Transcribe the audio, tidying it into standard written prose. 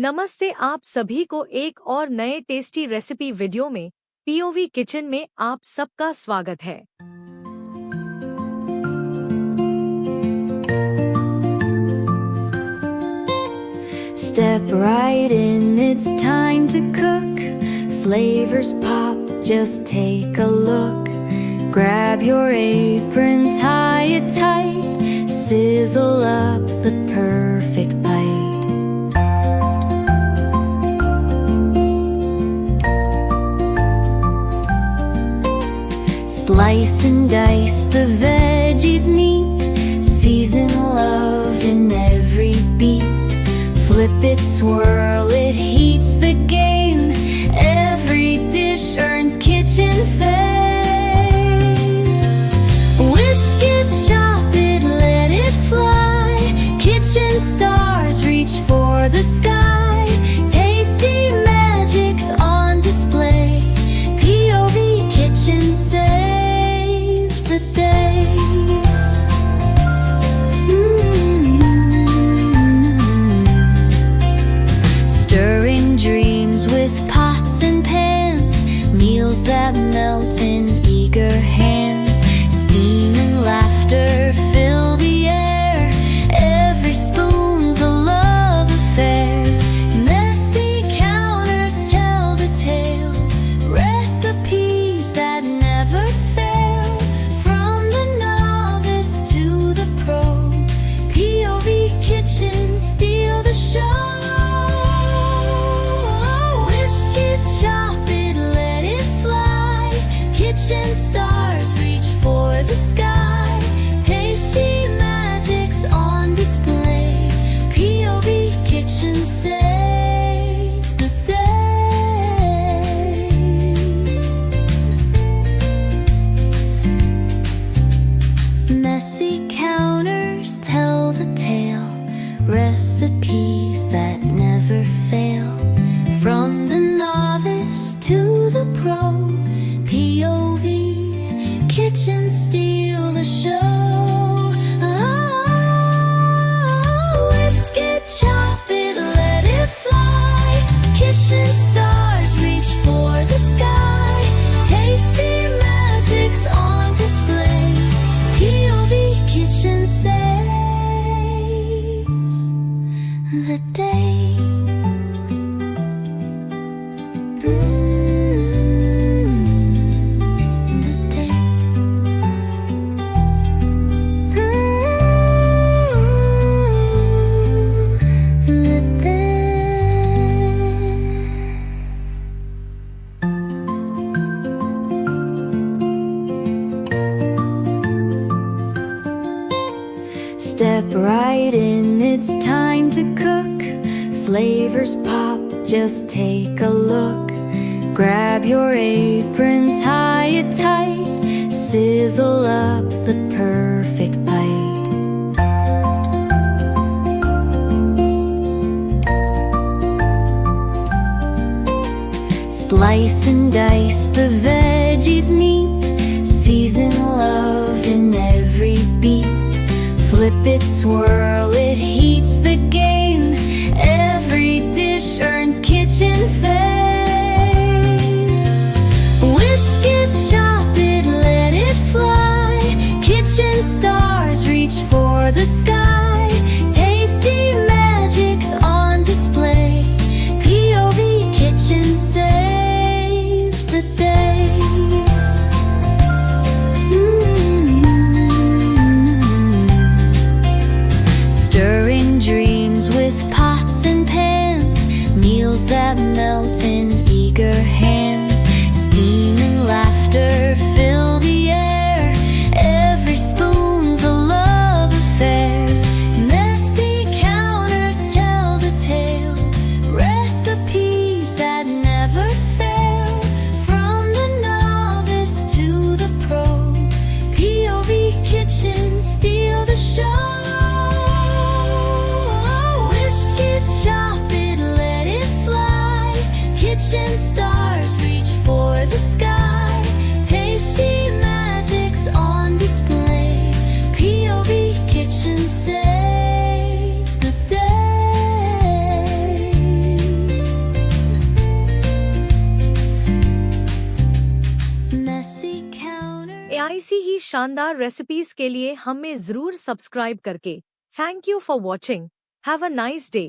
नमस्ते, आप सभी को एक और नए टेस्टी रेसिपी वीडियो में पीओवी किचन में आप सबका स्वागत है। Step right in, it's time to cook. Flavors pop, just take a look. Grab your apron, tie it tight. Sizzle up the perfect bite. Slice and dice the veggies neat. Season love in every beat. Flip it, swirl it, heats the game. Every dish earns kitchen fame. Whisk it, chop it, let it fly. Kitchen stars reach for the sky. Tasty magics on display. POV Kitchen saves the day. Stirring dreams with pots and pans. Meals that melt in eager hands. Steam and laughter fill the air. Every spoon's a love affair. Messy counters tell the tale. Recipes that never fail. From the novice to the pro. POV Kitchen steal the show. Whisk it, chop it, let it fly. Kitchen stars reach for the sky. Tasty magics on display. POV Kitchen saves the day. Messy counters tell the tale. Recipes that never fail. From the novice to the pro. POV Kitchen steal the show. Whisk it, chop it, let it fly. Kitchen stars reach for the sky. Tasty magics on display. POV Kitchen saves the day. The day. The Step right in, it's time to cook. Flavors pop, just take a look. Grab your apron, tie it tight. Sizzle up the perfect bite. Slice and dice the veggies neat. Season love in every beat. Flip it, swirl it, heats the game. Every dish earns kitchen fame. Whisk it, chop it, let it fly. Kitchen stars reach for the sky. Tasty magics on display. POV Kitchen saves the day. Stir ऐसी ही शानदार recipes के लिए हमें ज़रूर subscribe करके। Thank you for watching. Have a nice day.